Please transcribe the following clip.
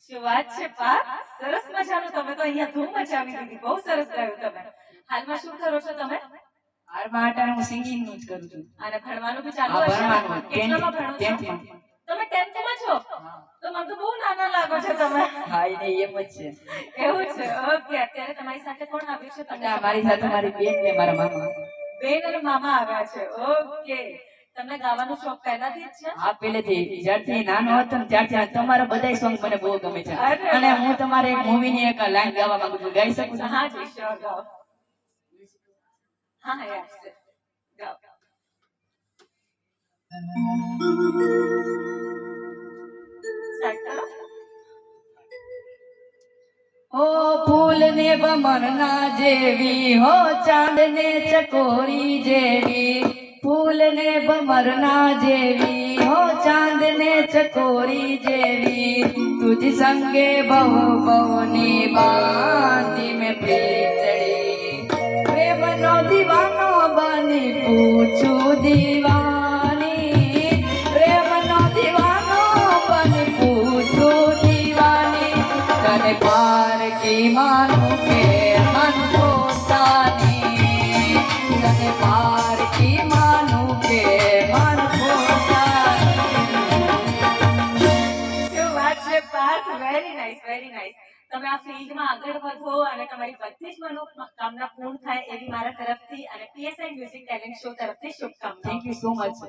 શું વાત છે પાર્થ, સરસ મજાનું તમે તો અહીંયા ધૂમ મચાવી દીધી, બહુ સરસ ગાયું તમે. હાલમાં શું કરો છો તમે? હાલમાં આટાણે હું સિંગિંગ નું જ કરું છું. અને ભણવાનું બી ચાલુ હશે? ભણવાનું કેટલામાં ભણો છો? 10th માં. તમે 10th માં છો? તો મને તો બહુ નાના લાગો છો તમે. હા એ એમ જ છે. એવું છે, ઓકે. અત્યારે તમારી સાથે કોણ આવ્યું છે? તમને મારી સાથે મારી બેન ને મારા મામા. બેન અને મામા આવ્યા છે, ઓકે. તમને ગાવાનો શોખ પહેલાથી જ છે? હા, પહેલેથી. જ્યારથી નાનો હતો ને ત્યારથી તમારા બધાય સોંગ મને બહુ ગમે છે. અને હું તમારે એક મૂવી ની એક લાઈન ગાવા માંગુ છું, ગાઈ શકું છું? હા જી, શ્યોર, ગાઓ. હા યસ, ગાઓ. સ્ટાર્ટ કરો. ઓ ફૂલ ને બમરના જેવી, હો ચાંદ ને ચકોરી જેવી, ફૂલ ને બમરના જેવી, હો ચાંદ ને ચકોરી જેવી, તુજ સંગે બહુ બહુની બાંધી મેં પ્રીતડી, પ્રેમ નો દીવાનો બની પૂછું દીવાની, પ્રેમ નો દીવાનો બની પૂછું દીવાની, તને પાર કી માનું કે મન પોતાની, તને પાર કી માનું કે મન પોતાની. શું વાત છે Parth, very nice, very nice. તમે આ ફિલ્ડમાં આગળ વધો અને તમારી બધી જ મનોકામના પૂર્ણ થાય એવી મારા તરફથી અને પીએસઆઈ મ્યુઝિક ટેલેન્ટ શો તરફથી શુભકામનાઓ. Thank you so much.